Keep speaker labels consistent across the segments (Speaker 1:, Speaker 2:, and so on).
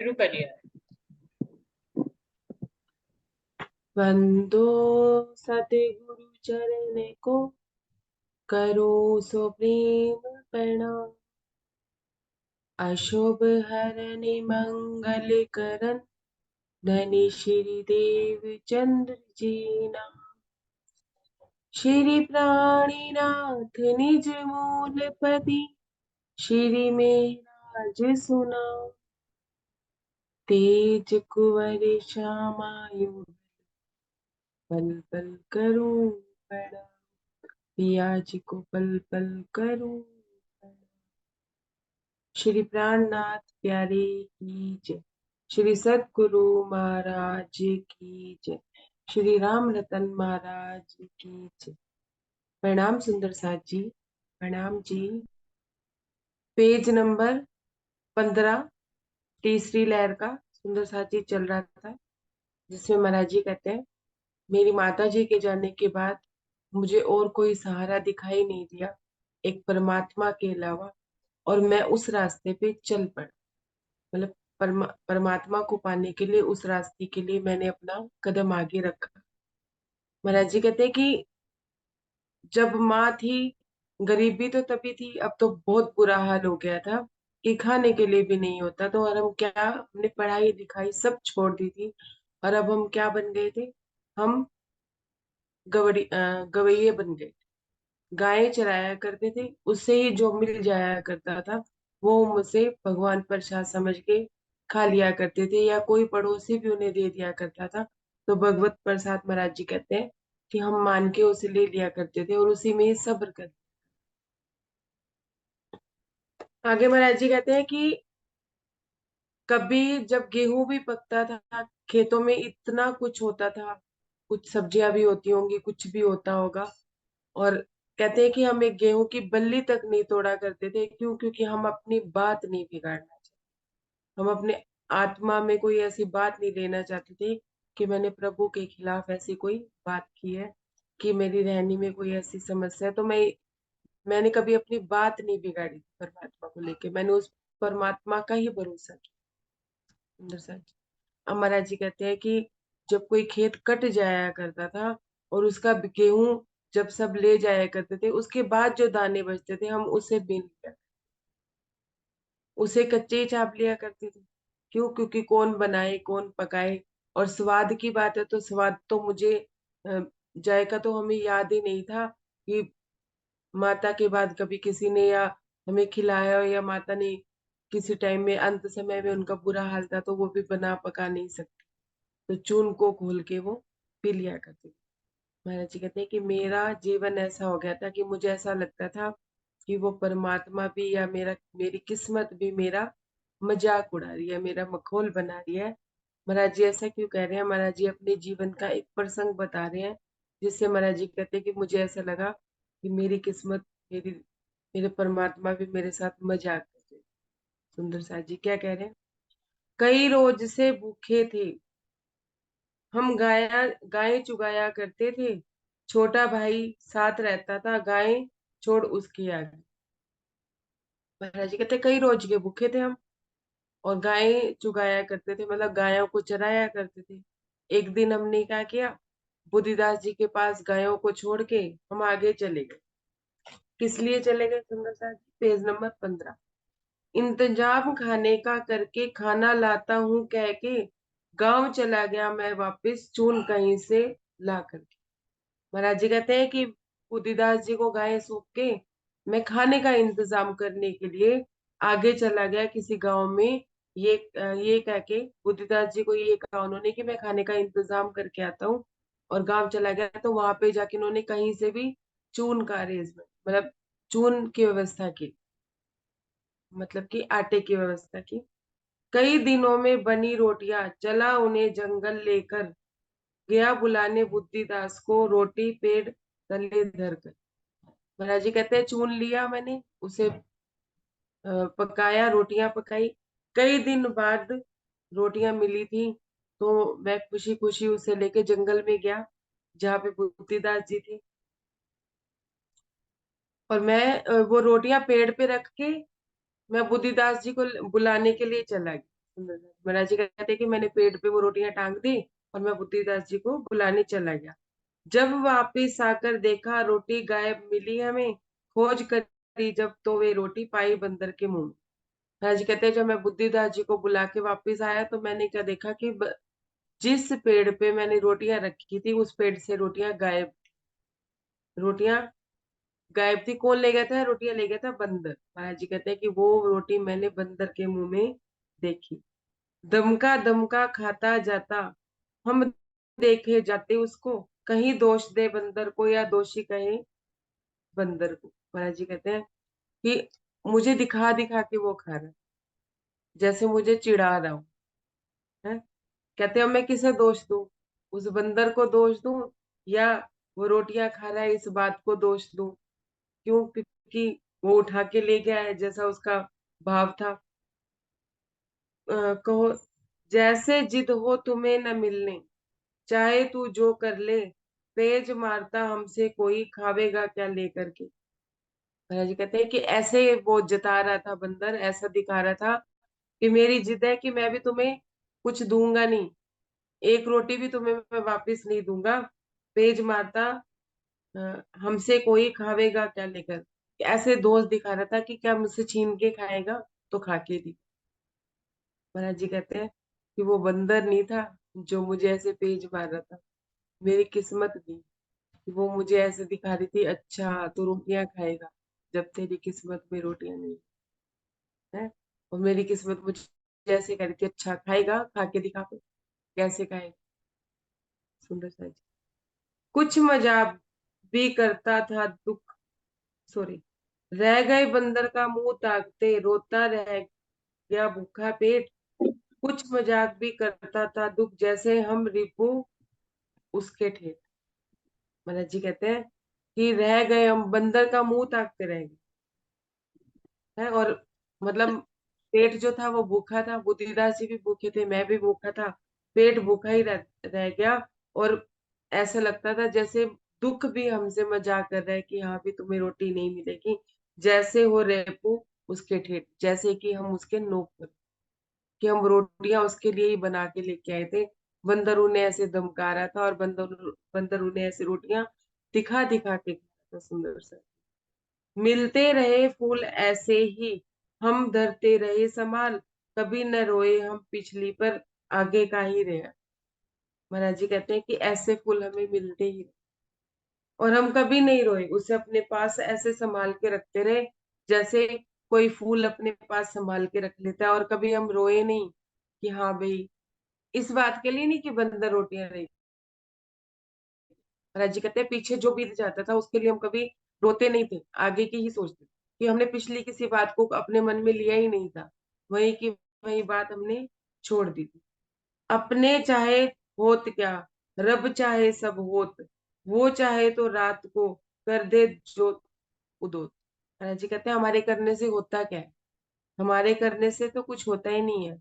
Speaker 1: शुरू करिए।
Speaker 2: वंदो सतगुरु चरण को, करो सो प्रेम प्रणाम। अशुभ हरन मंगल करन, धनी श्री देव चंद्र जी नाम। श्री प्राणीनाथ निज मूल पति, श्री मेराज सुना। तेज कुंवर श्यामायु, पल पल करूं प्रणाम। पिया जी को पल पल करूं प्रणाम। श्री प्राणनाथ प्यारे की जय। श्री सद्गुरु महाराज की जय। श्री राम रतन महाराज की जय। प्रणाम सुंदर साथ जी, प्रणाम जी। पेज नंबर 15, तीसरी लहर का सुंदर साथ जी चल रहा था, जिसमें महाराज जी कहते हैं, मेरी माता जी के जाने के बाद मुझे और कोई सहारा दिखाई नहीं दिया एक परमात्मा के अलावा, और मैं उस रास्ते पे चल पड़ा। मतलब परमात्मा को पाने के लिए, उस रास्ते के लिए मैंने अपना कदम आगे रखा। महाराज जी कहते हैं कि जब माँ थी, गरीबी तो तभी थी, अब तो बहुत बुरा हाल हो गया था कि खाने के लिए भी नहीं होता। तो और हम क्या, हमने पढ़ाई लिखाई सब छोड़ दी थी, और अब हम क्या बन गए थे? हम गवैये बन गए। गायें चराया करते थे, उससे ही जो मिल जाया करता था वो मुझसे भगवान प्रसाद समझ के खा लिया करते थे, या कोई पड़ोसी भी उन्हें दे दिया करता था। तो भगवत प्रसाद महाराज जी कहते हैं कि हम मान के उसे ले लिया करते थे और उसी में ही सब्र कर। आगे महाराज जी कहते हैं कि कभी जब गेहूं भी पकता था, खेतों में इतना कुछ होता था, कुछ सब्जियां भी होती होंगी, कुछ भी होता होगा, और कहते हैं कि हम एक गेहूं की बल्ली तक नहीं तोड़ा करते थे। क्यों? क्योंकि हम अपनी बात नहीं बिगाड़ना चाहते। हम अपने आत्मा में कोई ऐसी बात नहीं लेना चाहते थे कि मैंने प्रभु के खिलाफ ऐसी कोई बात की है, कि मेरी रहनी में कोई ऐसी समस्या है। तो मैंने कभी अपनी बात नहीं बिगाड़ी परमात्मा को लेके, मैंने उस परमात्मा का ही भरोसा किया। अंदर से अमरा जी कहते हैं कि जब कोई खेत कट जाया करता था और उसका गेहूं जब सब ले जाया करते थे, उसके बाद जो दाने बचते थे हम उसे बीन लिया, उसे कच्चे ही चाप लिया करते थे। क्यों? क्योंकि कौन बनाए कौन पकाए। और स्वाद की बात है तो स्वाद तो मुझे जायका तो हमें याद ही नहीं था कि माता के बाद कभी किसी ने या हमें खिलाया हो, या माता ने किसी टाइम में अंत समय में उनका बुरा हाल था तो वो भी बना पका नहीं सकती, तो चून को घोल के वो पी लिया करती थी। महाराज जी कहते हैं कि मेरा जीवन ऐसा हो गया था कि मुझे ऐसा लगता था कि वो परमात्मा भी, या मेरी किस्मत भी मेरा मजाक उड़ा रही है, मेरा मखौल बना रही है। महाराज जी ऐसा क्यों कह रहे हैं? महाराज जी अपने जीवन का एक प्रसंग बता रहे हैं, जिससे महाराज जी कहते हैं कि मुझे ऐसा लगा कि मेरी किस्मत, मेरी मेरे परमात्मा भी मेरे साथ मजाक कर रहे हैं। सुंदर साथ जी क्या कह रहे हैं? कई रोज से भूखे थे हम, गायें चुगाया करते थे। छोटा भाई साथ रहता था, गायें छोड़ उसके आगे। महाराज जी कहते कई रोज के भूखे थे हम, और गायें चुगाया करते थे, मतलब गायों को चराया करते थे। एक दिन हमने क्या किया, बुद्धिदास जी के पास गायों को छोड़ के हम आगे चले गए। किस लिए चले गए? सुंदर साथ जी पेज नंबर 15। इंतजाम खाने का करके खाना लाता हूँ कह के, गांव चला गया मैं वापस चून कहीं से ला करके। महाराज जी कहते हैं कि बुद्धिदास जी को गायें सौंप के मैं खाने का इंतजाम करने के लिए आगे चला गया किसी गांव में। ये कह के बुद्धिदास जी को ये कहा उन्होंने कि मैं खाने का इंतजाम करके आता हूँ, और गांव चला गया। तो वहां पे जाके उन्होंने कहीं से भी चून का अरेंजमेंट, मतलब चून की व्यवस्था की, मतलब कि आटे की व्यवस्था की। कई दिनों में बनी रोटियां, चला उन्हें जंगल लेकर, गया बुलाने बुद्धिदास को, रोटी पेड़ तले धर कर। महाराज जी कहते हैं चून लिया मैंने, उसे पकाया, रोटियां पकाई। कई दिन बाद रोटियां मिली थी, तो मैं खुशी खुशी उसे लेके जंगल में गया जहाँ पे बुद्धिदास जी थे। और मैं वो रोटियां पेड़ पे रख के मैं बुद्धिदास जी को बुलाने के लिए चला गया। महाराज जी कहते कि मैंने पेड़ पे वो रोटियां टांग दी और मैं बुद्धिदास जी को बुलाने चला गया। जब वापिस आकर देखा रोटी गायब मिली हमें, खोज करी जब तो वे रोटी पाई बंदर के मुंह में। महाराज जी कहते हैं जब मैं बुद्धिदास जी को बुला के वापिस आया तो मैंने क्या देखा कि जिस पेड़ पे मैंने रोटियां रखी थी उस पेड़ से रोटियां गायब थी। कौन ले गया था? रोटियां ले गया था बंदर। महाराज जी कहते हैं कि वो रोटी मैंने बंदर के मुंह में देखी। दमका दमका खाता जाता, हम देखे जाते उसको, कहीं दोष दे बंदर को या दोषी कहे बंदर को। महाराज जी कहते हैं कि मुझे दिखा दिखा के वो खा रहा है, जैसे मुझे चिढ़ा रहा हो है। कहते हैं मैं किसे दोष दूं? उस बंदर को दोष दूं या वो रोटियां खा रहा है इस बात को दोष दूं? क्यों? क्योंकि वो उठा के ले गया है, जैसा उसका भाव था। कहो जैसे जिद हो तुम्हें न मिलने, चाहे तू जो कर ले, तेज मारता हमसे कोई खावेगा क्या लेकर के। महाराज जी कहते हैं कि ऐसे वो जता रहा था बंदर, ऐसा दिखा रहा था कि मेरी जिद है कि मैं भी तुम्हें कुछ दूंगा नहीं, एक रोटी भी तुम्हें मैं वापस नहीं दूंगा। तेज मारता हमसे कोई खावेगा क्या लेकर। ऐसे दोस्त दिखा रहा था कि क्या मुझसे छीन के खाएगा, तो खा के दी। महाराज जी कहते हैं कि वो बंदर नहीं था जो मुझे ऐसे पेज मार रहा था, मेरी किस्मत थी कि वो मुझे ऐसे दिखा रही थी, अच्छा तू रोटियां खाएगा, जब तेरी किस्मत में रोटियां नहीं है। और मेरी किस्मत मुझे ऐसे कह रही थी, अच्छा खाएगा, खा के दिखा को कैसे खाएगा। सुंदर सा जी। कुछ मजाक भी करता था दुख, सॉरी, रह गए बंदर का मुंह ताकते, रोता रह गया भूखा पेट। कुछ मजाक भी करता था दुख, जैसे हम रिपू उसके ठेठ। महाराज जी कहते हैं कि रह गए हम, बंदर का मुंह ताकते रह गए है। और मतलब पेट जो था वो भूखा था, बुद्धिदास जी भी भूखे थे, मैं भी भूखा था, पेट भूखा ही रह गया। और ऐसा लगता था जैसे दुख भी हमसे मजाक कर रहा है कि हाँ भी तुम्हें रोटी नहीं मिलेगी, जैसे हो रेपू उसके ठेठ, जैसे कि हम उसके नौकर, कि हम रोटियां उसके लिए ही बना के लेके आए थे। बंदर उन्हें ऐसे धमका रहा था और बंदर बंदर उन्हें ऐसे रोटियां दिखा दिखा के खा रहा था। सुंदर सा मिलते रहे फूल ऐसे ही, हम धरते रहे संभाल, कभी न रोए हम पिछली पर, आगे का ही रहा। महाराज जी कहते हैं कि ऐसे फूल हमें मिलते ही रहे और हम कभी नहीं रोए, उसे अपने पास ऐसे संभाल के रखते रहे, जैसे कोई फूल अपने पास संभाल के रख लेता है। और कभी हम रोए नहीं कि हाँ भाई, इस बात के लिए नहीं कि बंदर रोटियां रही। महाराज जी कहते हैं पीछे जो बीत जाता था उसके लिए हम कभी रोते नहीं थे, आगे की ही सोचते थे, कि हमने पिछली किसी बात को अपने मन में लिया ही नहीं था, वही की वही बात हमने छोड़ दी थी। अपने चाहे होत क्या, रब चाहे सब होत, वो चाहे तो रात को कर दे जो उदोत। महाराज जी कहते हैं हमारे करने से होता क्या है? हमारे करने से तो कुछ होता ही नहीं है,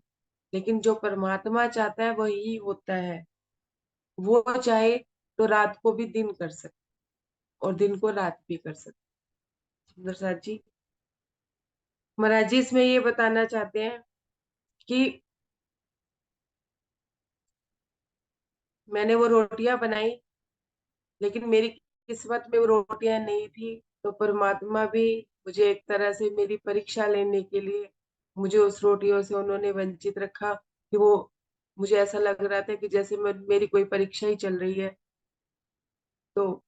Speaker 2: लेकिन जो परमात्मा चाहता है वही होता है। वो चाहे तो रात को भी दिन कर सकते और दिन को रात भी कर सकते। सुंदर साथ जी, महाराज जी इसमें ये बताना चाहते हैं कि मैंने वो रोटियां बनाई, लेकिन मेरी किस्मत में वो रोटियां नहीं थी, तो परमात्मा भी मुझे एक तरह से मेरी परीक्षा लेने के लिए मुझे उस रोटियों से उन्होंने वंचित रखा, कि वो मुझे ऐसा लग रहा था कि जैसे मेरी कोई परीक्षा ही चल रही है। तो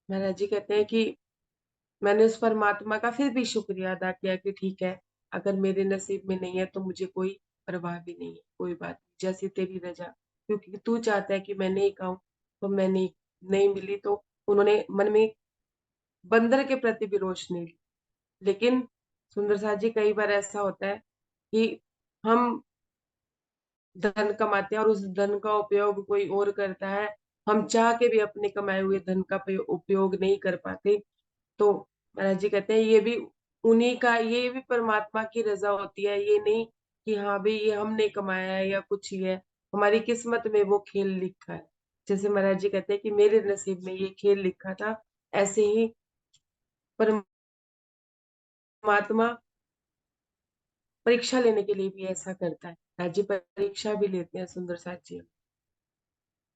Speaker 2: महाराज जी कहते हैं कि मैंने उस परमात्मा का फिर भी शुक्रिया अदा किया कि ठीक है, अगर मेरे नसीब में नहीं है तो मुझे कोई परवाह भी नहीं है, कोई बात नहीं, जैसी तेरी रजा, क्योंकि तू चाहता है कि मैं नहीं खाऊं, तो मैं नहीं मिली तो उन्होंने मन में बंदर के प्रति भी रोष नहीं ली। लेकिन सुंदर साथ जी कई बार ऐसा होता है कि हम धन कमाते हैं और उस धन का उपयोग कोई और करता है, हम चाह के भी अपने कमाए हुए धन का उपयोग नहीं कर पाते। तो महाराज जी कहते हैं ये भी उन्हीं का, ये भी परमात्मा की रजा होती है, ये नहीं कि हाँ भाई ये हमने कमाया है या कुछ ही है, हमारी किस्मत में वो खेल लिखा है। जैसे महाराज जी कहते हैं कि मेरे नसीब में ये खेल लिखा था, ऐसे ही परमात्मा परीक्षा लेने के लिए भी ऐसा करता है। राज्य परीक्षा भी लेते हैं सुंदर साथ जी।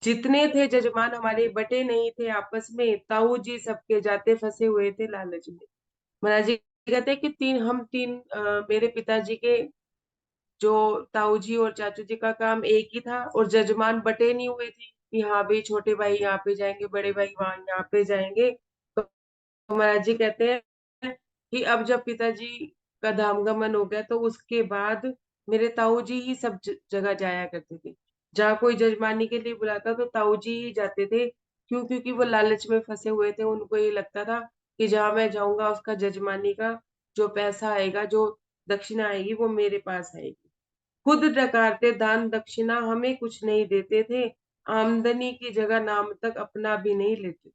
Speaker 2: जितने थे जजमान हमारे बटे नहीं थे आपस में, ताऊ जी सबके जाते फंसे हुए थे लालच में। महाराज जी कहते हैं कि तीन मेरे पिताजी के जो ताऊ जी और चाचू जी का काम एक ही था, और जजमान बटे नहीं हुए थे कि हाँ भाई छोटे भाई यहाँ पे जाएंगे, बड़े भाई वहां यहाँ पे जाएंगे। तो महाराज जी कहते हैं कि अब जब पिताजी का धामगमन हो गया तो उसके बाद मेरे ताऊ जी ही सब जगह जाया करते थे। जहाँ कोई जजमानी के लिए बुलाता तो ताऊ जी ही जाते थे। क्यों? क्योंकि वो लालच में फंसे हुए थे। उनको ये लगता था कि जहां मैं जाऊंगा उसका जजमानी का जो पैसा आएगा, जो दक्षिणा आएगी, वो मेरे पास आएगी। खुद डकारते दान दक्षिणा, हमें कुछ नहीं देते थे। आमदनी की जगह नाम तक अपना भी नहीं लेते थे।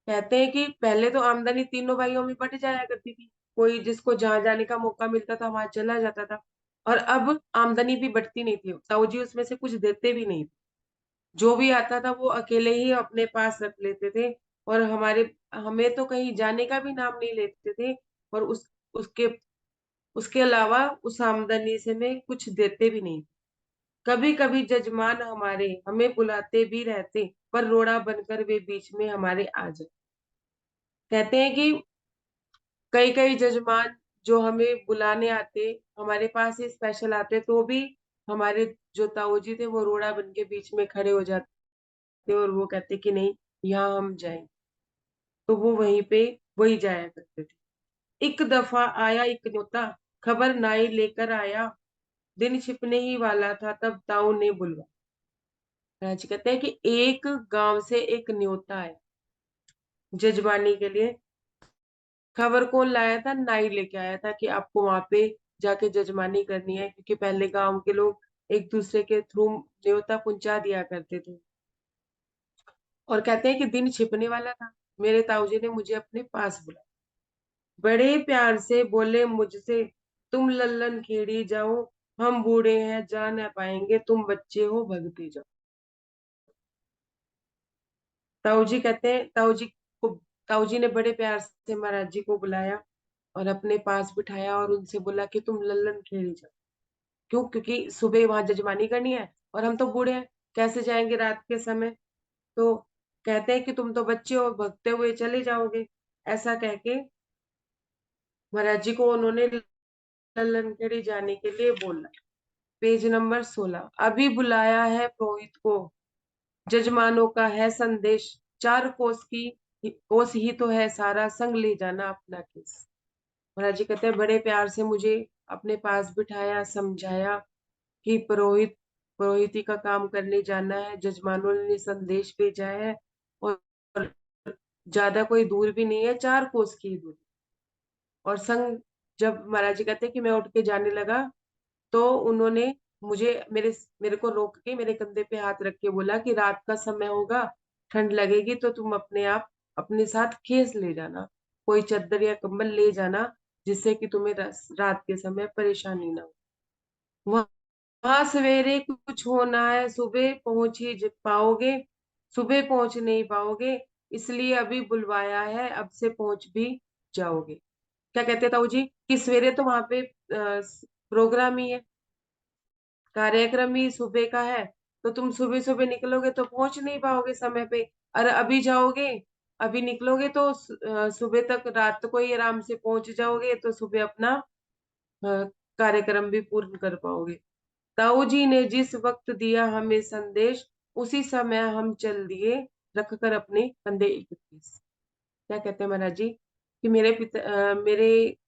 Speaker 2: कहते हैं कि पहले तो आमदनी तीनों भाइयों में बट जाया करती थी। कोई जिसको जहां जाने का मौका मिलता था वहां चला जाता था। और अब आमदनी भी बढ़ती नहीं थी, ताऊ जी उसमें से कुछ देते भी नहीं थे। जो भी आता था वो अकेले ही अपने पास रख लेते थे। और हमारे हमें तो कहीं जाने का भी नाम नहीं लेते थे। और उसके उसके अलावा उस आमदनी से में कुछ देते भी नहीं। कभी कभी जजमान हमारे हमें बुलाते भी रहते, पर रोड़ा बनकर वे बीच में हमारे आ जाते। कहते हैं कि कई कई जजमान जो हमें बुलाने आते, हमारे पास ही स्पेशल आते, तो भी हमारे जो ताऊ जी थे वो रोड़ा बन के बीच में खड़े हो जाते और वो कहते कि नहीं, यहाँ हम जाएं। तो वो वहीं पे वही जाया करते थे। एक दफा आया एक न्योता, खबर नाई लेकर आया। दिन छिपने ही वाला था तब ताऊ ने बुलवा। राज कहते हैं कि एक गांव से एक न्योता है जजमानी के लिए। खबर कौन लाया था? नाई लेके आया था कि आपको वहां पे जाके जजमानी करनी है, क्योंकि पहले गांव के लोग एक दूसरे के थ्रू न्योता पहुंचा दिया करते थे। और कहते हैं कि दिन छिपने वाला था। मेरे ताऊजी ने मुझे अपने पास बुलाया, बड़े प्यार से बोले मुझसे, तुम लल्लन खेड़ी जाओ, हम बूढ़े हैं जा न पाएंगे, तुम बच्चे हो भगते जाओ। ताऊ जी कहते हैं, ताऊ जी ने बड़े प्यार से महाराज जी को बुलाया और अपने पास बिठाया और उनसे बोला कि तुम लल्लन खेड़ी जाओ। क्यों? क्योंकि सुबह वहां जजमानी करनी है और हम तो बूढ़े हैं, कैसे जाएंगे रात के समय। तो कहते हैं कि तुम तो बच्चे हो, भगते हुए चले जाओगे। ऐसा कह के महाराज जी को उन्होंने लल्लनखेड़ी जाने के लिए बोला। Page number 16। अभी बुलाया है पुरोहित को, जजमानों का है संदेश। 4 कोस ही तो है सारा, संग ले जाना अपना केस। महाराज जी कहते हैं बड़े प्यार से मुझे अपने पास बिठाया, समझाया कि पुरोहिती का काम करने जाना है, जजमानों ने संदेश भेजा है। और ज्यादा कोई दूर भी नहीं है, 4 कोस की दूर। और संग, जब महाराज जी कहते हैं कि मैं उठ के जाने लगा, तो उन्होंने मुझे मेरे मेरे को रोक के मेरे कंधे पे हाथ रख के बोला कि रात का समय होगा, ठंड लगेगी, तो तुम अपने आप अपने साथ खेस ले जाना, कोई चादर या कंबल ले जाना, जिससे कि तुम्हें रात के समय परेशानी ना हो। वहां सवेरे कुछ होना है, सुबह पहुंच ही पाओगे, सुबह पहुंच नहीं पाओगे, इसलिए अभी बुलवाया है, अब से पहुंच भी जाओगे। क्या कहते ताऊ जी कि सवेरे तो वहां पे प्रोग्राम ही है, कार्यक्रम ही सुबह का है, तो तुम सुबह सुबह निकलोगे तो पहुंच नहीं पाओगे समय पे। और अभी जाओगे, अभी निकलोगे तो सुबह तक, रात को ही आराम से पहुंच जाओगे, तो सुबह अपना अ, कार्यक्रम भी पूर्ण कर पाओगे। ताऊ जी ने जिस वक्त दिया हमें संदेश, उसी समय हम चल दिए, रखकर अपने कंधे 31। क्या कहते हैं महाराज जी कि मेरे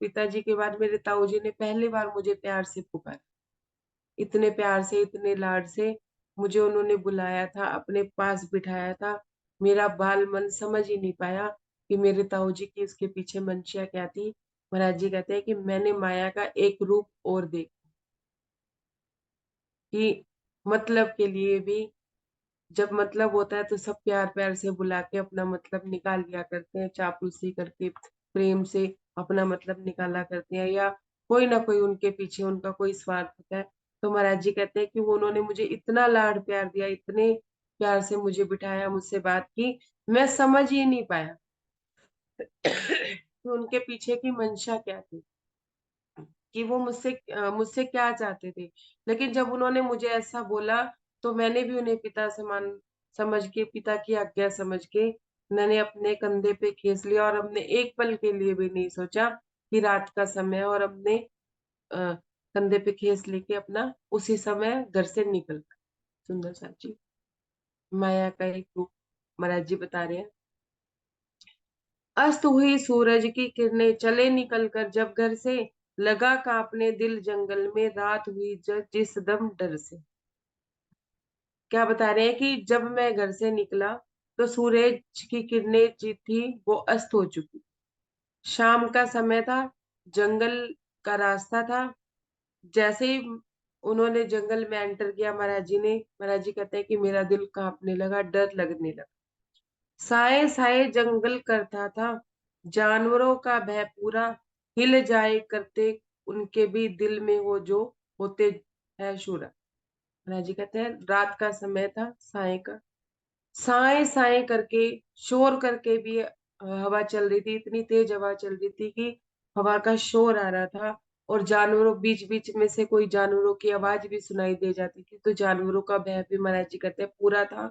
Speaker 2: पिताजी के बाद मेरे ताऊ जी ने पहली बार मुझे प्यार से पुकारा, इतने प्यार से, इतने लाड से मुझे उन्होंने बुलाया था, अपने पास बिठाया था। मेरा बाल मन समझ ही नहीं पाया कि मेरे ताऊ जी की उसके पीछे मंशा क्या थी। महाराज जी कहते हैं कि मैंने माया का एक रूप और देखा, कि मतलब के लिए भी जब मतलब होता है तो सब प्यार प्यार से बुला के अपना मतलब निकाल लिया करते हैं, चापलूसी करके प्रेम से अपना मतलब निकाला करते हैं, या कोई ना कोई उनके पीछे उनका कोई स्वार्थ होता है। तो महाराज जी कहते हैं कि वो उन्होंने मुझे इतना लाड प्यार दिया, इतने प्यार से मुझे बिठाया, मुझसे बात की, मैं समझ ही नहीं पाया कि उनके पीछे की मंशा क्या थी। कि वो मुझसे क्या चाहते थे। लेकिन जब उन्होंने मुझे ऐसा बोला, तो मैंने भी उन्हें पिता समान समझ के, पिता की आज्ञा समझ के, मैंने अपने कंधे पे खींच लिया और हमने एक पल के लिए भी नहीं सोचा कि रात का समय है, और हमने अ, कंधे पे खींच लेके अपना उसी समय घर से निकल गए। सुंदर सा जी, माया का एक रूप महाराज जी बता रहे हैं। अस्त हुई सूरज की किरणें चले निकल कर जब घर से, लगा कांपने दिल जंगल में, रात हुई जिस दम डर से। क्या बता रहे हैं कि जब मैं घर से निकला तो सूरज की किरणें जी थी वो अस्त हो चुकी, शाम का समय था, जंगल का रास्ता था। जैसे ही उन्होंने जंगल में एंटर किया महाराज जी ने, महाराज जी कहते हैं कि मेरा दिल कांपने लगा, डर लगने लगा। साए साए जंगल करता था, जानवरों का भय पूरा, हिल जाए करते उनके भी दिल में हो जो होते है शुरा। महाराज जी कहते हैं रात का समय था, साए का, साए साए करके, शोर करके भी हवा चल रही थी, इतनी तेज हवा चल रही थी कि हवा का शोर आ रहा था। और जानवरों, बीच बीच में से कोई जानवरों की आवाज भी सुनाई दे जाती थी, तो जानवरों का भय भी महाराज जी कहते हैं पूरा था।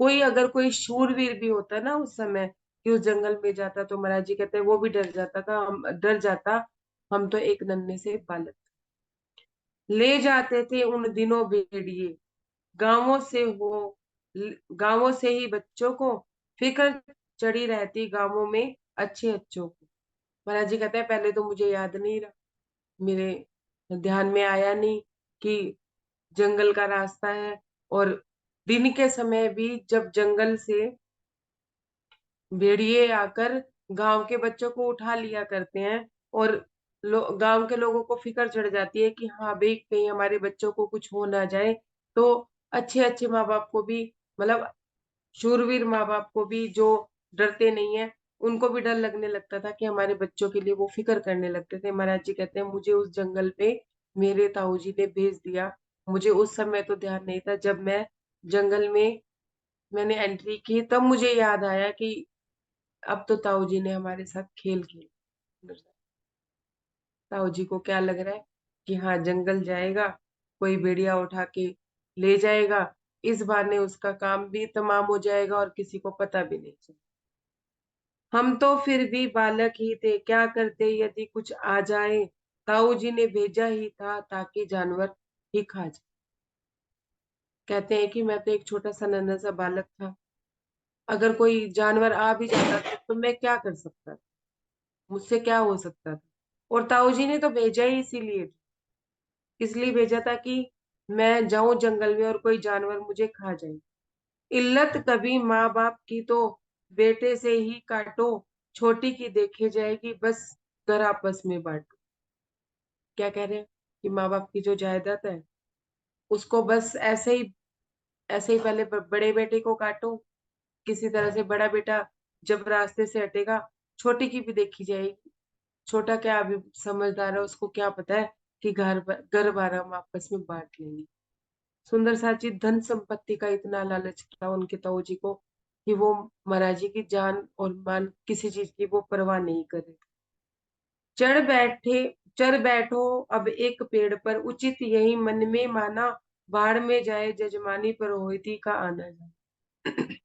Speaker 2: कोई अगर कोई शूरवीर भी होता ना उस समय कि उस जंगल में जाता, तो महाराज जी कहते हैं वो भी डर जाता था, हम डर जाता। हम तो एक नन्हे से बालक ले जाते थे उन दिनों भेड़िए, गांवों से हो गांवों से ही बच्चों को, फिक्र चढ़ी रहती गांवों में अच्छे अच्छों को। महाराज जी कहते हैं पहले तो मुझे याद नहीं रहा, मेरे ध्यान में आया नहीं कि जंगल का रास्ता है, और दिन के समय भी जब जंगल से भेड़िए आकर गांव के बच्चों को उठा लिया करते हैं, और गांव के लोगों को फिक्र चढ़ जाती है कि हाँ भाई कहीं हमारे बच्चों को कुछ हो ना जाए, तो अच्छे अच्छे माँ बाप को भी, मतलब शूरवीर माँ बाप को भी जो डरते नहीं है, उनको भी डर लगने लगता था कि हमारे बच्चों के लिए वो फिक्र करने लगते थे। महाराज जी कहते हैं मुझे उस जंगल पे मेरे ताऊ जी ने भेज दिया। मुझे उस समय तो ध्यान नहीं था, जब मैं जंगल में मैंने एंट्री की तब मुझे याद आया कि अब तो ताऊ जी ने हमारे साथ खेल खेल। ताऊ जी को क्या लग रहा है कि हाँ जंगल जाएगा, कोई भेड़िया उठा के ले जाएगा, इस बहाने उसका काम भी तमाम हो जाएगा और किसी को पता भी नहीं चलेगा। हम तो फिर भी बालक ही थे, क्या करते यदि कुछ आ जाए, ताऊ जी ने भेजा ही था ताकि जानवर ही खा जाए। कहते हैं कि मैं तो एक छोटा सा नन्हा सा बालक था, अगर कोई जानवर आ भी जाता था तो मैं क्या कर सकता था, मुझसे क्या हो सकता था। और ताऊ जी ने तो भेजा ही इसीलिए, इसलिए भेजा था कि मैं जाऊं जंगल में और कोई जानवर मुझे खा जाए। इल्लत कभी माँ बाप की तो बेटे से ही काटो, छोटी की देखे जाएगी बस घर आपस में बांटो। क्या कह रहे हैं कि माँ बाप की जो जायदाद है उसको बस ऐसे ही पहले बड़े बेटे को काटो, किसी तरह से बड़ा बेटा जब रास्ते से हटेगा छोटी की भी देखी जाएगी। छोटा क्या अभी समझदार है, उसको क्या पता है कि घर बार हम आपस में बांट लेंगे। सुंदर साची धन संपत्ति का इतना लालच था उनके ताऊ जी को कि वो महाराज जी की जान और मान किसी चीज की वो परवाह नहीं करे। चढ़ बैठे चढ़ बैठो अब एक पेड़ पर, उचित यही मन में माना, बाढ़ में जाए जजमानी पर होती का आना जाए।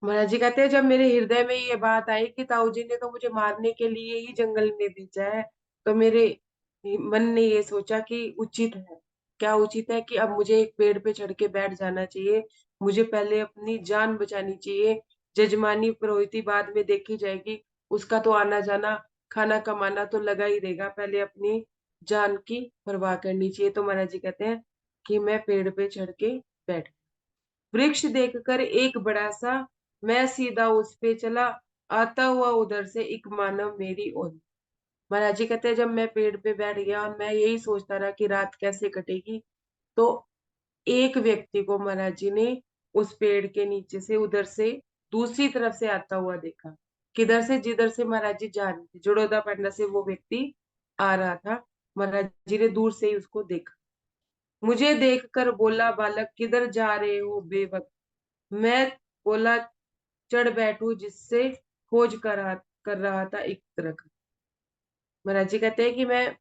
Speaker 2: महाराज जी कहते हैं जब मेरे हृदय में ये बात आई कि ताऊ जी ने तो मुझे मारने के लिए ही जंगल में भेजा है, तो मेरे मन ने ये सोचा कि उचित है, क्या उचित है कि अब मुझे एक पेड़ पे चढ़ के बैठ जाना चाहिए, मुझे पहले अपनी जान बचानी चाहिए। जजमानी पुरोहिती बाद में देखी जाएगी, उसका तो आना जाना खाना कमाना तो लगा ही रहेगा, पहले अपनी जान की परवाह करनी चाहिए। तो महाराज जी कहते हैं कि मैं पेड़ पे चढ़ के बैठ, वृक्ष देखकर एक बड़ा सा, मैं सीधा उस पे चला, आता हुआ उधर से एक मानव मेरी ओर। महाराज जी कहते हैं जब मैं पेड़ पे बैठ गया और मैं यही सोचता रहा कि रात कैसे कटेगी, तो एक व्यक्ति को महाराज जी ने उस पेड़ के नीचे से उधर से दूसरी तरफ से आता हुआ देखा। किधर से? जिधर से महाराज जी जा रहे थे, जुड़ोदा पांडा से वो व्यक्ति आ रहा था। महाराज जी ने दूर से ही उसको देखा, मुझे देखकर बोला बालक किधर जा रहे हो बेवक्त। मैं बोला चढ़ बैठू जिससे खोज कर रहा था एक तरह का। महाराज जी कहते हैं कि मैं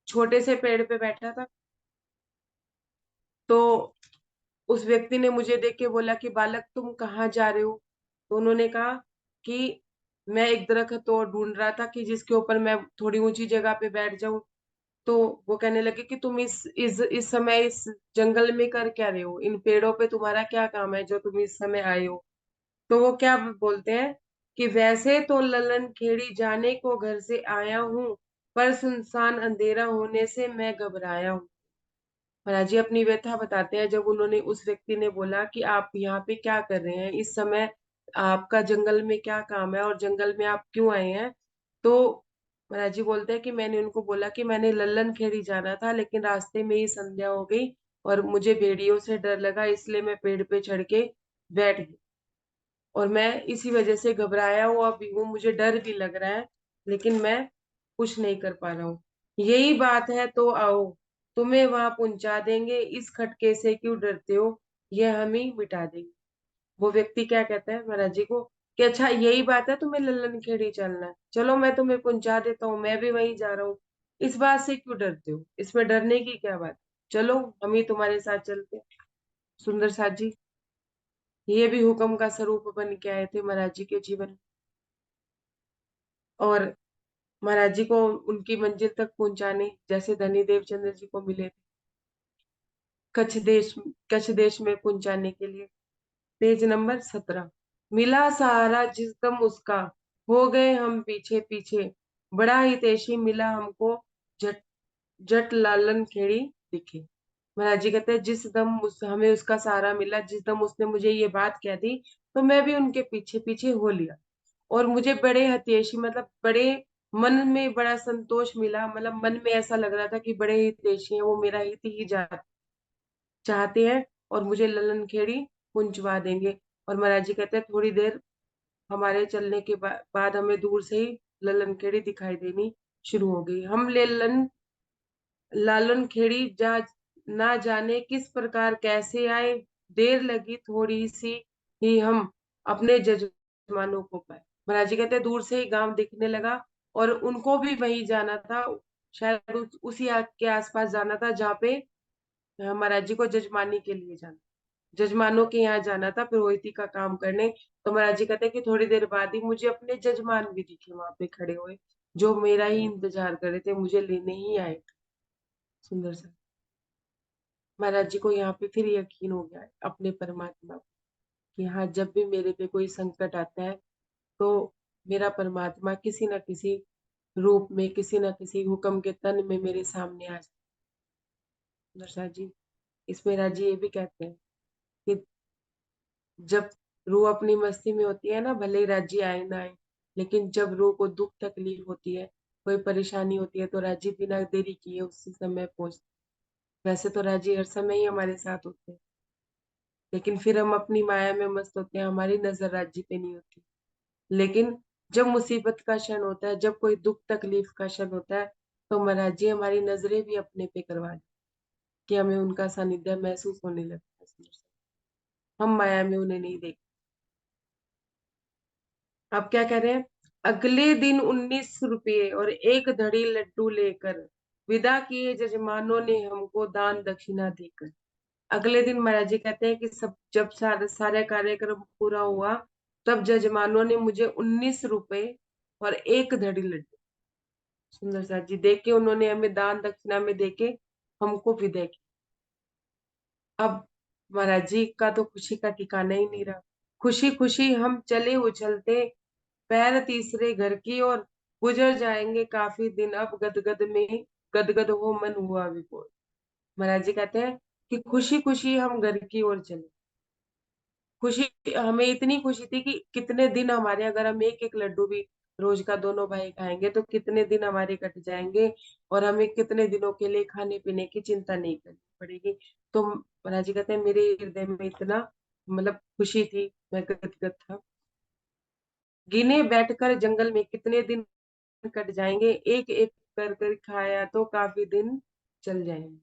Speaker 2: छोटे से पेड़ पे बैठा था, तो उस व्यक्ति ने मुझे देख के बोला कि बालक तुम कहाँ जा रहे हो। तो उन्होंने कहा कि मैं एक दरख्त और ढूंढ रहा था कि जिसके ऊपर मैं थोड़ी ऊंची जगह पे बैठ जाऊं। तो वो कहने लगे कि तुम इस समय इस जंगल में कर क्या रहे हो, इन पेड़ों पे तुम्हारा क्या काम है जो तुम इस समय आए हो। तो वो क्या बोलते हैं कि वैसे तो ललन खेड़ी जाने को घर से आया हूँ, पर सुनसान अंधेरा होने से मैं घबराया हूँ। महाराज जी अपनी व्यथा बताते हैं, जब उन्होंने उस व्यक्ति ने बोला कि आप यहाँ पे क्या कर रहे हैं इस समय, आपका जंगल में क्या काम है और जंगल में आप क्यों आए हैं। तो महाराज जी बोलते हैं कि मैंने उनको बोला कि मैंने लल्लन खेड़ी जाना था, लेकिन रास्ते में ही संध्या हो गई और मुझे भेड़ियों से डर लगा, इसलिए मैं पेड़ पे चढ़ के बैठ गई और मैं इसी वजह से घबराया हुआ भी हूँ, मुझे डर भी लग रहा है, लेकिन मैं कुछ नहीं कर पा रहा हूँ। यही बात है तो आओ, तुम्हें वहां पहुंचा देंगे, इस खटके से क्यों डरते हो, यह हम ही मिटा देंगे। वो व्यक्ति क्या कहता है महाराज जी को कि अच्छा यही बात है, तुम्हें लल्लन खेड़ी चलना है, चलो मैं तुम्हें पहुंचा देता हूँ, मैं भी वहीं जा रहा हूँ। इस बात से क्यों डरते हो, इसमें डरने की क्या बात है? चलो हम ही तुम्हारे साथ चलते हैं। सुंदर साथ जी ये भी हुक्म का स्वरूप बन के आए थे महाराज जी के जीवन में, और महाराज जी को उनकी मंजिल तक पहुंचाने जैसे धनी देवचंद्र जी को मिले थे कच्छ देश, कच्छ देश में पहुंचाने के लिए। Page number 17। मिला सहारा जिस दम उसका, हो गए हम पीछे पीछे, बड़ा ही तेजी मिला हमको, जट जट लालन खेड़ी दिखे। महाराज जी कहते हैं जिस दम हमें उसका सहारा मिला, जिस दम उसने मुझे ये बात कह दी, तो मैं भी उनके पीछे पीछे हो लिया। और मुझे बड़े हतेशी मतलब बड़े मन में बड़ा संतोष मिला, मतलब मन में ऐसा लग रहा था कि बड़े हितैषी हैं, वो मेरा हित ही चाहते हैं और मुझे ललन खेड़ी पहुंचवा देंगे। और महाराज जी कहते हैं थोड़ी देर हमारे चलने के बाद हमें दूर से ही ललन खेड़ी दिखाई देनी शुरू हो गई। हम लालन खेड़ी जा ना जाने किस प्रकार कैसे आए, देर लगी थोड़ी सी ही हम अपने जजमानों को पाए। महाराज जी कहते हैं दूर से ही गांव दिखने लगा और उनको भी वहीं जाना था, शायद उसी आग के आसपास जाना था जहाँ पे महाराज जी को जजमानी के लिए जाना, जजमानों के यहाँ जाना था पुरोहिती का काम करने। तो महाराज जी कहते हैं कि थोड़ी देर बाद ही मुझे अपने जजमान भी दिखे वहां पे खड़े हुए, जो मेरा ही इंतजार कर रहे थे, मुझे लेने ही आए थे। सुंदर सा महाराज जी को यहाँ पे फिर यकीन हो गया है अपने परमात्मा पे, कि हाँ जब भी मेरे पे कोई संकट आता है तो मेरा परमात्मा किसी न किसी रूप में, किसी न किसी हुक्म के तन में मेरे सामने आ जाए। सुंदर सा जी इसमें राज जी ये भी कहते हैं कि जब रूह अपनी मस्ती में होती है ना, भले ही राज्य आए ना आए, लेकिन जब रूह को दुख तकलीफ होती है, कोई परेशानी होती है, तो राज्य बिना देरी किए उसी समय पहुंच। वैसे तो राज्य हर समय ही हमारे साथ होते हैं, लेकिन फिर हम अपनी माया में मस्त होते हैं, हमारी नजर राज्य पे नहीं होती। लेकिन जब मुसीबत का क्षण होता है, जब कोई दुख तकलीफ का क्षण होता है, तो महाराज जी हमारी नजरें भी अपने पे करवा दें कि हमें उनका सानिध्य महसूस होने लगता है। हम माया में उन्हें नहीं देखते। आप क्या कह रहे हैं? अगले दिन 19 रुपये और एक धड़ी लड्डू लेकर विदा किए जजमानों ने हमको दान दक्षिणा देकर। अगले दिन महाराज जी कहते हैं कि सब जब सारे कार्यक्रम पूरा हुआ, तब जजमानों ने मुझे 19 रुपए और एक धड़ी लड्डू, सुंदर सा जी, दे के उन्होंने हमें दान दक्षिणा में देके हमको विदा किया। अब महाराज जी का तो खुशी का ठिकाना ही नहीं रहा। खुशी खुशी हम चले उछलते पैर तीसरे घर की ओर, गुजर जाएंगे काफी दिन अब गदगद में, गदगद हो मन हुआ विभोर। महाराज जी कहते हैं कि खुशी खुशी हम घर की ओर चले। खुशी, हमें इतनी खुशी थी कि कितने दिन हमारे, अगर हम एक एक लड्डू भी रोज का दोनों भाई खाएंगे तो कितने दिन हमारे कट जाएंगे और हमें कितने दिनों के लिए खाने पीने की चिंता नहीं करनी पड़ेगी। तो महाराज जी कहते हैं मेरे हृदय में इतना मतलब खुशी थी, मैं गदगद था। गिने बैठकर जंगल में कितने दिन कट जाएंगे, एक एक कर कर खाया तो काफी दिन चल जाएंगे।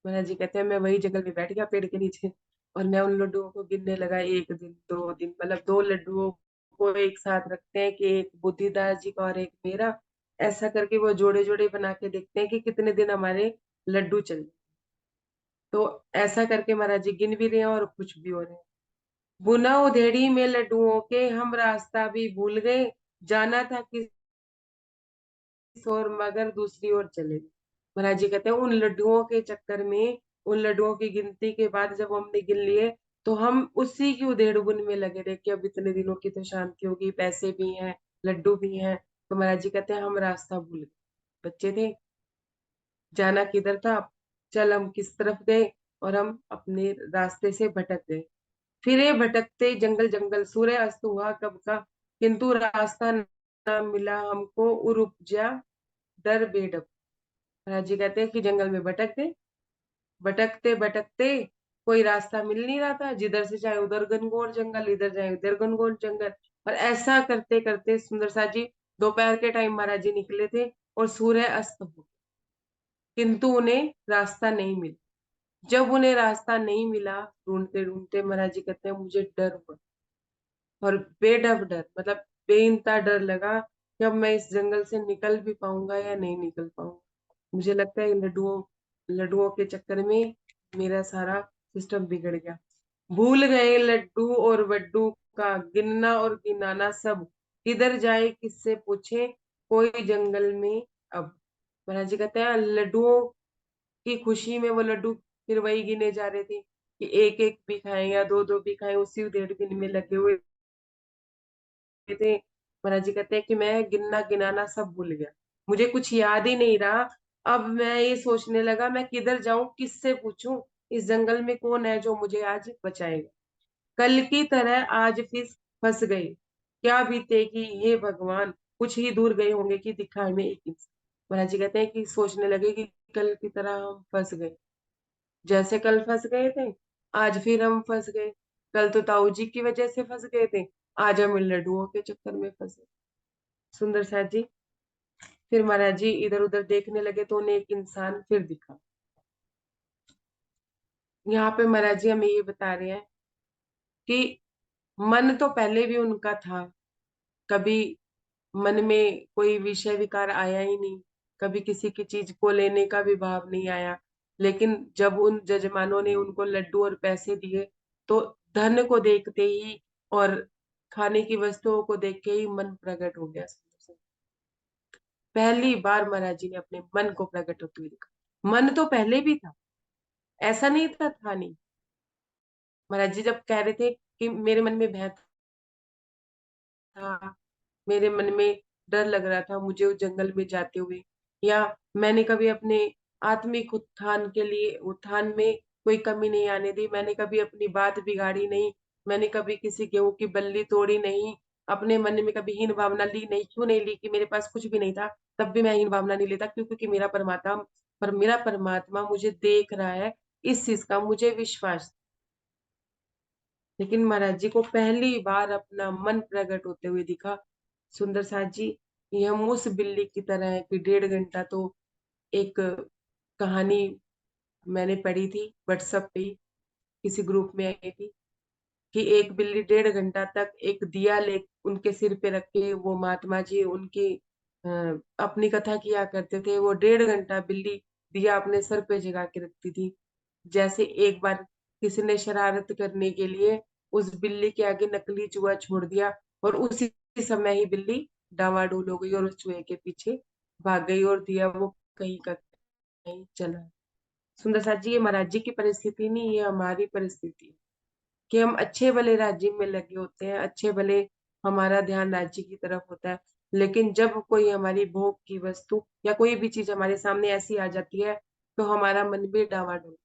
Speaker 2: महाराज जी कहते हैं मैं वही जंगल में बैठ गया पेड़ के नीचे और मैं उन लड्डुओं को गिनने लगा, एक दिन दो दिन, मतलब दो लड्डुओं को एक साथ रखते हैं कि एक बुद्धिदास जी का और एक मेरा, ऐसा करके वो जोड़े जोड़े बना के देखते हैं कि कितने दिन हमारे लड्डू चले। तो ऐसा करके महाराज जी गिन भी रहे हैं और खुश भी हो रहे हैं। बुना उधेड़ी में लड्डुओं के हम रास्ता भी भूल गए, जाना था किस और मगर दूसरी ओर चले गए। महाराज जी कहते हैं उन लड्डुओं के चक्कर में, उन लड्डुओं की गिनती के बाद जब हमने गिन लिए, तो हम उसी की उधेड़ बुन में लगे रहे कि अब इतने दिनों की तो शांति होगी, पैसे भी हैं, लड्डू भी हैं। तो महाराज जी कहते हैं हम रास्ता भूल गए। बच्चे थे, जाना किधर था, चल हम किस तरफ गए, और हम अपने रास्ते से भटक गए। फिरे भटकते जंगल जंगल, सूर्य अस्त हुआ कब का, किंतु रास्ता न मिला हमको, उर उपजा डर बेडब। महाराज जी कहते हैं कि जंगल में भटक गए, भटकते भटकते कोई रास्ता मिल नहीं रहा था, जिधर से जाए उधर घनघोर जंगल, इधर जाए उधर घनघोर जंगल। और ऐसा करते करते सुंदर सा जी दोपहर के टाइम महाराज जी निकले थे और सूर्य अस्त हो, किंतु उन्हें रास्ता नहीं मिला। जब उन्हें रास्ता नहीं मिला, ढूंढते ढूंढते महाराज जी कहते हैं मुझे डर हुआ, और बेडब डर, मतलब बेइंतहा डर लगा कि अब मैं इस जंगल से निकल भी पाऊंगा या नहीं निकल पाऊंगा। मुझे लगता है इन लड्डुओं लड्डुओं के चक्कर में मेरा सारा सिस्टम बिगड़ गया। भूल गए लड्डू और वड्डू का, गिनना और गिनाना सब, किधर जाए किससे पूछे, कोई जंगल में अब। महाराज जी कहते हैं लड्डुओं की खुशी में वो लड्डू फिर वही गिने जा रहे थे कि एक एक भी खाएं या दो दो भी खाएं, उसी डेढ़ दिन में लगे हुए थे। महाराज जी कहते हैं कि मैं गिनना गिनाना सब भूल गया, मुझे कुछ याद ही नहीं रहा। अब मैं ये सोचने लगा मैं किधर जाऊं, किससे पूछूं, इस जंगल में कौन है जो मुझे आज बचाएगा। कल की तरह आज फिर फंस गए, क्या बीतेगी हे भगवान, कुछ ही दूर गए होंगे कि दिखा हमें एक इंसान। महाराज जी कहते हैं कि सोचने लगे कि कल की तरह हम फंस गए, जैसे कल फंस गए थे आज फिर हम फंस गए। कल तो ताऊ जी की वजह से फंस गए थे, आज हम इन लड्डुओं के चक्कर में फंसे। सुंदर साथ जी फिर महाराज जी इधर उधर देखने लगे तो उन्हें एक इंसान फिर दिखा। यहाँ पे महाराज जी हमें ये बता रहे हैं कि मन तो पहले भी उनका था, कभी मन में कोई विषय विकार आया ही नहीं, कभी किसी की चीज को लेने का भी भाव नहीं आया। लेकिन जब उन जजमानों ने उनको लड्डू और पैसे दिए, तो धन को देखते ही और खाने की वस्तुओं को देख के ही मन प्रकट हो गया। पहली बार महाराज जी ने अपने मन को प्रकट होते हुए देखा। मन तो पहले भी था, ऐसा नहीं था नहीं। महाराज जी जब कह रहे थे कि मेरे मन में भय था, मेरे मन में डर लग रहा था मुझे उस जंगल में जाते हुए, या मैंने कभी अपने आत्मिक उत्थान के लिए उत्थान में कोई कमी नहीं आने दी, मैंने कभी अपनी बात बिगाड़ी नहीं, मैंने कभी किसी गेहूं की बल्ली तोड़ी नहीं, अपने मन में कभी हीन भावना ली नहीं। क्यों नहीं ली? कि मेरे पास कुछ भी नहीं था, तब भी मैं हीन भावना नहीं लेता। क्यों? क्योंकि मेरा परमात्मा मुझे देख रहा है, इस चीज का मुझे विश्वास। लेकिन महाराज जी को पहली बार अपना मन प्रकट होते हुए दिखा। सुंदर साथ जी ये हम उस बिल्ली की तरह है कि 1.5 घंटा तो एक कहानी मैंने पढ़ी थी व्हाट्सएप पे ही, किसी ग्रुप में आई थी कि एक बिल्ली 1.5 घंटा तक एक दिया ले उनके सिर पे रख के वो महात्मा जी उनकी अ, अपनी कथा किया करते थे। वो 1.5 घंटा बिल्ली दिया अपने सर पे जगा के रखती थी। जैसे एक बार किसी ने शरारत करने के लिए उस बिल्ली के आगे नकली चूहा छोड़ दिया, और उसी समय ही बिल्ली डावाडोल हो गई और उस चूहे के पीछे भाग गई, और दिया वो कहीं का कहीं चला। सुंदर साथ जी ये महाराज जी की परिस्थिति नहीं, ये हमारी परिस्थिति है कि हम अच्छे भले राज्य में लगे होते हैं, अच्छे भले हमारा ध्यान राज्य की तरफ होता है, लेकिन जब कोई हमारी भोग की वस्तु या कोई भी चीज हमारे सामने ऐसी आ जाती है, तो हमारा मन भी डावाडोल।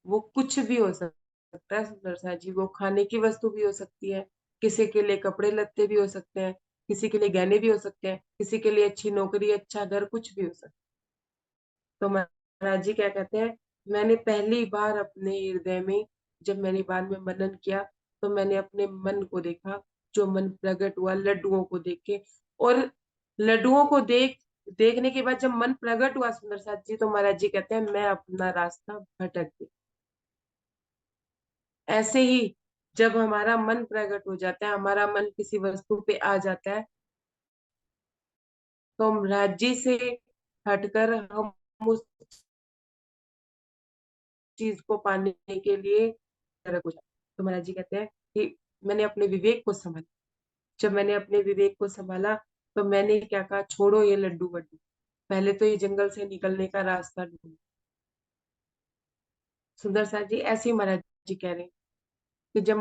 Speaker 2: वो कुछ भी हो सकता है सुंदर सा जी, वो खाने की वस्तु भी हो सकती है, किसी के लिए कपड़े लत्ते भी हो सकते हैं, किसी के लिए गहने भी हो सकते हैं, किसी के लिए अच्छी नौकरी अच्छा घर कुछ भी हो सकता है। तो महाराज जी क्या कहते हैं, मैंने पहली बार अपने हृदय में जब मैंने बाद में मनन किया, तो मैंने अपने मन को देखा, जो मन प्रकट हुआ लड्डुओं को देख के। और लड्डुओं को देखने के बाद जब मन प्रकट हुआ सुंदर साथ जी, तो महाराज जी कहते हैं मैं अपना रास्ता भटक गई। ऐसे ही जब हमारा मन प्रकट हो जाता है, हमारा मन किसी वस्तु पे आ जाता है, तो हम राज्य से हटकर हम उस चीज को पाने के लिए तरक हो जाते हैं। तो महाराज जी कहते हैं कि मैंने अपने विवेक को संभाला। जब मैंने अपने विवेक को संभाला तो मैंने क्या कहा, छोड़ो ये लड्डू वड्डू, पहले तो ये जंगल से निकलने का रास्ता ढूंढो। सुंदर साथ जी ऐसे ही महाराज जी कह रहे हैं कि जब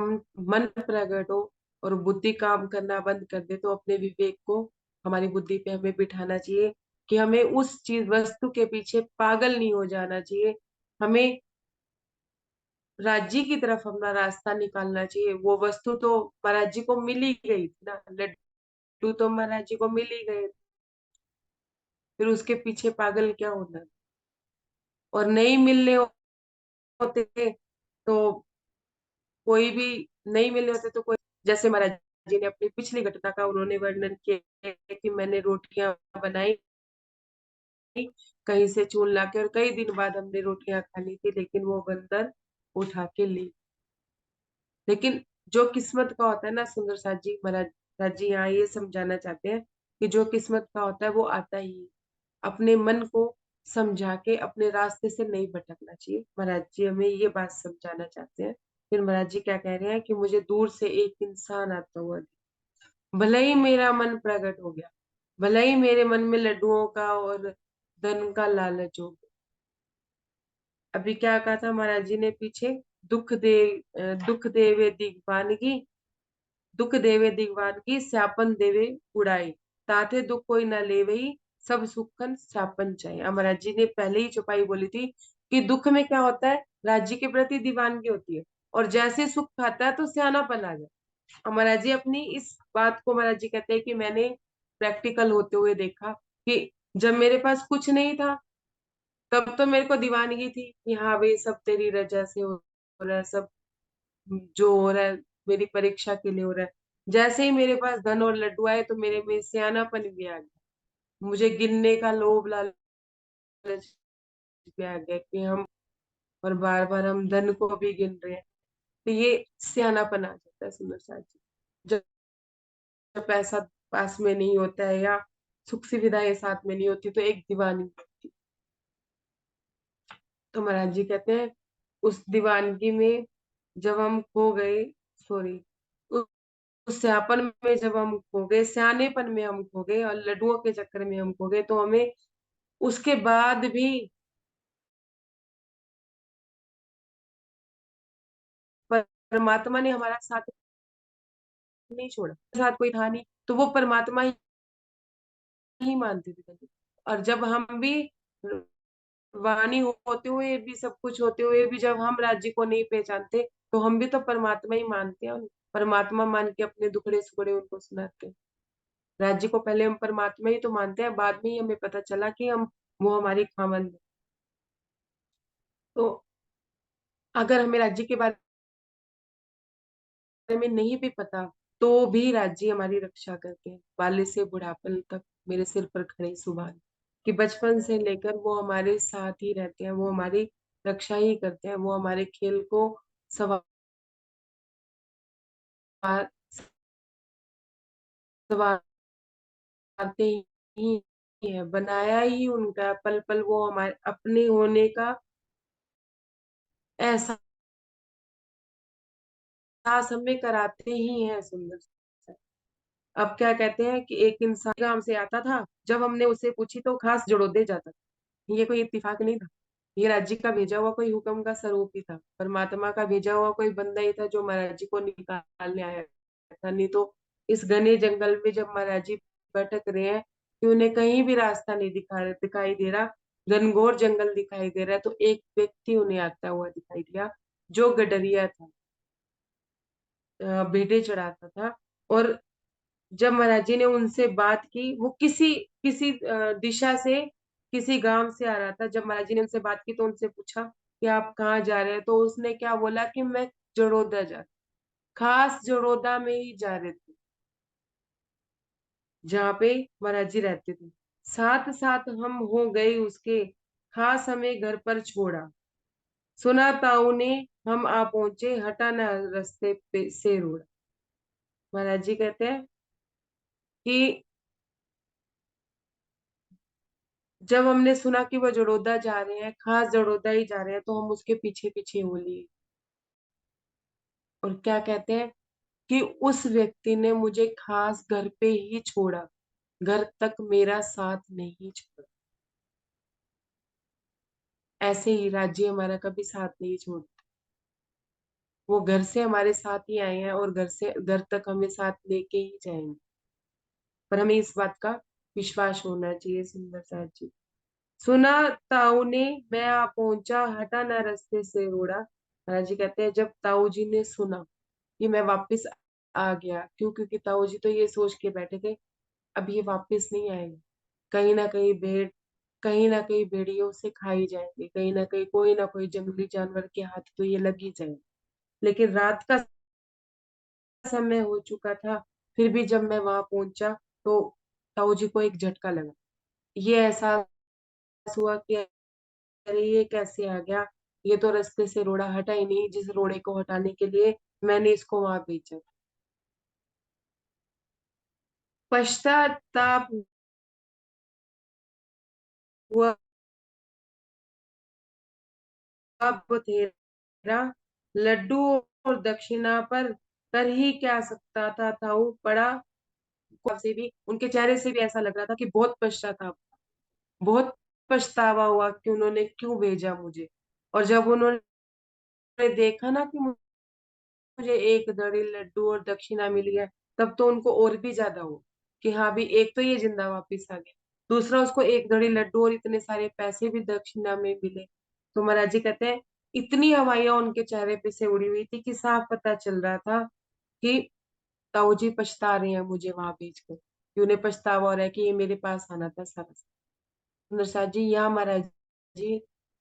Speaker 2: मन प्रकट हो और बुद्धि काम करना बंद कर दे तो अपने विवेक को हमारी बुद्धि पे हमें बिठाना चाहिए कि हमें उस चीज वस्तु के पीछे पागल नहीं हो जाना चाहिए। हमें राज्य की तरफ अपना रास्ता निकालना चाहिए। वो वस्तु तो महाराज जी को मिल ही गई थी ना, लड्डू तो महाराज जी को मिल ही गए, फिर उसके पीछे पागल क्या होना। और नहीं मिलने होते तो कोई भी नहीं मिले होते तो कोई, जैसे महाराज जी ने अपनी पिछली घटना का उन्होंने वर्णन किया कि मैंने रोटियां बनाई कहीं से चून लाके, और कई दिन बाद हमने रोटियां खानी थी, लेकिन वो बंदर उठा के ली। लेकिन जो किस्मत का होता है ना, सुंदर साथ जी, महाराज जी यहाँ ये समझाना चाहते हैं कि जो किस्मत का होता है वो आता ही है। अपने मन को समझा के अपने रास्ते से नहीं भटकना चाहिए। महाराज जी हमें ये बात समझाना चाहते हैं। फिर महाराज जी क्या कह रहे हैं कि मुझे दूर से एक इंसान आता हुआ दिखा। भले ही मेरा मन प्रकट हो गया, भले ही मेरे मन में लड्डुओं का और धन का लालच हो गया। अभी क्या कहा था महाराज जी ने पीछे, दुख देवे दिग्बानगी, दुख देवे दिग्बानगी स्यापन देवे उड़ाई, ताथे दुख कोई न लेवे ही, सब सुखन स्यापन चाहे। अब महाराज जी ने पहले ही चौपाई बोली थी कि दुख में क्या होता है, राज्य के प्रति दीवानगी होती है, और जैसे सुख खाता है तो सियानापन आ जाए। अब महाराज जी अपनी इस बात को महाराज जी कहते हैं कि मैंने प्रैक्टिकल होते हुए देखा कि जब मेरे पास कुछ नहीं था तब तो मेरे को दीवानगी थी कि हाँ भाई सब तेरी रजा से हो रहा है, सब जो हो रहा है मेरी परीक्षा के लिए हो रहा है। जैसे ही मेरे पास धन और लड्डू आए तो मेरे में सियानापन भी आ गया, मुझे गिनने का लोभ लालच भी आ गया कि हम, और बार बार हम धन को भी गिन रहे हैं। तो ये सियानापन आ जाता है सुंदर साथ जी, जब जब पैसा पास में नहीं होता है या सुख सुविधाएं साथ में नहीं होती तो एक दीवानगी होती है। तो महाराज जी कहते हैं उस दीवानगी में जब हम खो गए, सॉरी, उस स्यापन में जब हम खो गए, स्यानेपन में हम खो गए और लड्डुओं के चक्कर में हम खो गए, तो हमें उसके बाद भी परमात्मा ने हमारा साथ नहीं छोड़ा, साथ कोई था नहीं तो वो परमात्मा ही मानते थे। और जब हम भी वाणी होते हुए भी, सब कुछ होते हुए भी, जब हम राज्य को नहीं पहचानते तो हम भी तो परमात्मा ही मानते हैं, परमात्मा मान के अपने दुखड़े सुखड़े उनको सुनाते हैं। राज्य को पहले हम परमात्मा ही तो मानते हैं, बाद में ही हमें पता चला कि हम, वो हमारी खामंद है। तो अगर हमें राज्य के बारे में नहीं भी पता तो भी राज्य हमारी रक्षा करते हैं, बाल्य से बुढ़ापन तक मेरे सिर पर खड़े सुभान, कि बचपन से लेकर वो हमारे साथ ही रहते हैं, वो हमारी रक्षा ही करते हैं, वो हमारे खेल को सवार संवारते ही है, बनाया ही उनका, पल पल वो हमारे अपने होने का एहसास हमें कराते ही हैं। सुंदर सा। अब क्या कहते हैं कि एक इंसान गांव से आता था, जब हमने उससे पूछी तो खास जड़ोदे जाता था। ये कोई इत्तेफाक नहीं था, ये राज्य का भेजा हुआ कोई हुक्म का स्वरूप ही था, परमात्मा का भेजा हुआ कोई बंदा ही था जो महाराज जी को निकालने आया था। नहीं तो इस घने जंगल में जब महाराज जी भटक रहे हैं कि उन्हें कहीं भी रास्ता नहीं दिखाई दे रहा, घनघोर जंगल दिखाई दे रहा है, तो एक व्यक्ति उन्हें आता हुआ दिखाई दिया जो गडरिया था, भेड़े चढ़ाता था। और जब महाराज जी ने उनसे बात की, वो किसी किसी दिशा से, किसी गांव से आ रहा था। जब महाराज जी ने उनसे बात की तो उनसे पूछा कि आप कहाँ जा रहे हैं, तो उसने क्या बोला कि मैं जड़ोदा जा, खास जड़ोदा में ही जा रहे थे जहाँ पे महाराज जी रहते थे। साथ साथ हम हो गए उसके, खास हमें घर पर छोड़ा, सुना ताऊ ने हम आ पहुंचे, हटा न रास्ते पे से रोड़ा। महाराज जी कहते हैं कि जब हमने सुना कि वो जड़ोदा जा रहे हैं, खास जड़ोदा ही जा रहे हैं, तो हम उसके पीछे पीछे हो लिए। और क्या कहते हैं कि उस व्यक्ति ने मुझे खास घर पे ही छोड़ा, घर तक मेरा साथ नहीं छोड़ा। ऐसे ही राज्य हमारा कभी साथ नहीं छोड़ता। वो घर से हमारे साथ ही आए हैं और घर से घर तक हमें साथ लेके ही जाएंगे। पर हमें इस बात का विश्वास होना चाहिए। सुंदर साथ जी, सुना ताऊ ने, मैं आ पहुंचा, हटा ना रास्ते से रोड़ा। महाराज जी कहते हैं जब ताऊ जी ने सुना कि मैं वापस आ गया, क्योंकि ताऊ जी तो ये सोच के बैठे थे अब ये वापस नहीं आएंगे, कहीं ना कहीं कहीं ना कहीं भेड़ियों से खाई जाएंगे, कहीं ना कोई जंगली जानवर के हाथ तो ये लग ही जाएंगे। लेकिन रात का समय हो चुका था, फिर भी जब मैं वहां पहुंचा तो ताऊ जी को एक झटका लगा। ये एहसास हुआ कि अरे ये कैसे आ गया, ये तो रास्ते से रोड़ा हटा ही नहीं, जिस रोड़े को हटाने के लिए मैंने इसको वहां भेजा था। पश्चाताप हुआ बथेरा, लड्डू और दक्षिणा पर कर ही क्या सकता था, ताऊ पड़ा से भी, उनके चेहरे से भी ऐसा लग रहा था कि बहुत पश्चाताप, बहुत पछतावा हुआ कि उन्होंने क्यों भेजा मुझे। और जब उन्होंने देखा ना कि मुझे एक दड़ी लड्डू और दक्षिणा मिली है, तब तो उनको और भी ज्यादा हो कि हाँ भी, एक तो ये जिंदा वापिस आ गया, दूसरा उसको एक दड़ी लड्डू और इतने सारे पैसे भी दक्षिणा में मिले। तो महाराज जी कहते हैं इतनी हवाइयां उनके चेहरे पे से उड़ी हुई थी कि साफ पता चल रहा था कि ताऊ जी पछता रहे हैं मुझे वहां भेजकर, कि उन्हें पछतावा हो रहा है कि ये मेरे पास आना था सारा। प्रसाद जी यहाँ महाराज जी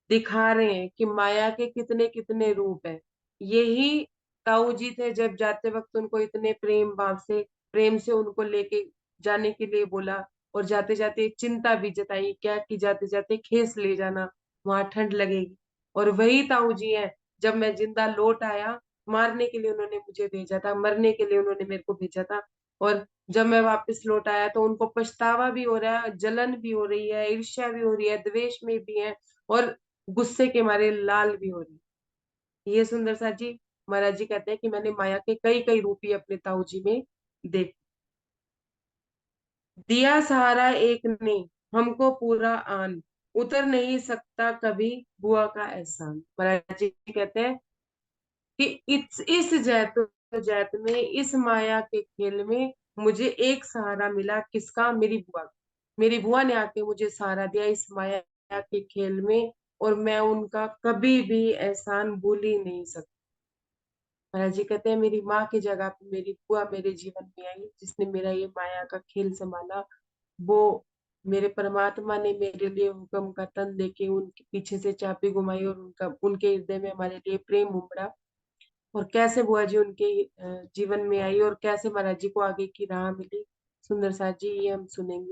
Speaker 2: दिखा रहे हैं कि माया के कितने कितने रूप है। यही ताऊ जी थे जब जाते वक्त उनको इतने प्रेम से उनको लेके जाने के लिए बोला, और जाते जाते चिंता भी जताई क्या कि जाते जाते खेस ले जाना, वहां ठंड लगेगी। और वही ताऊ जी हैं जब मैं जिंदा लौट आया, मारने के लिए उन्होंने मुझे भेजा था, मरने के लिए उन्होंने मेरे को भेजा था। और जब मैं वापस लौट आया तो उनको पछतावा भी हो रहा है, जलन भी हो रही है, ईर्ष्या भी हो रही है, द्वेष में भी है, और गुस्से के मारे लाल भी हो रही है। ये सुंदर सा जी महाराज जी कहते हैं कि मैंने माया के कई कई रूप ही अपने ताऊ जी में देख दिया, सहारा एक ने हमको पूरा आन, उतर नहीं सकता कभी बुआ का एहसान। महाराज जी कहते हैं कि इस जैत में, इस माया के खेल में मुझे एक सहारा मिला, किसका? मेरी बुआ का। मेरी बुआ ने आके मुझे सहारा दिया इस माया के खेल में, और मैं उनका कभी भी एहसान भूल ही नहीं सकती। महाराज जी कहते हैं मेरी माँ की जगह पे मेरी बुआ मेरे जीवन में आई, जिसने मेरा ये माया का खेल संभाला। वो मेरे परमात्मा ने मेरे लिए हुक्म का तन देके उनके पीछे से चाबी घुमाई, और उनके हृदय में हमारे लिए प्रेम उमड़ा। और कैसे बुआ जी उनके जीवन में आई, और कैसे महाराज जी को आगे की राह मिली, सुंदर साथ जी ये हम सुनेंगे।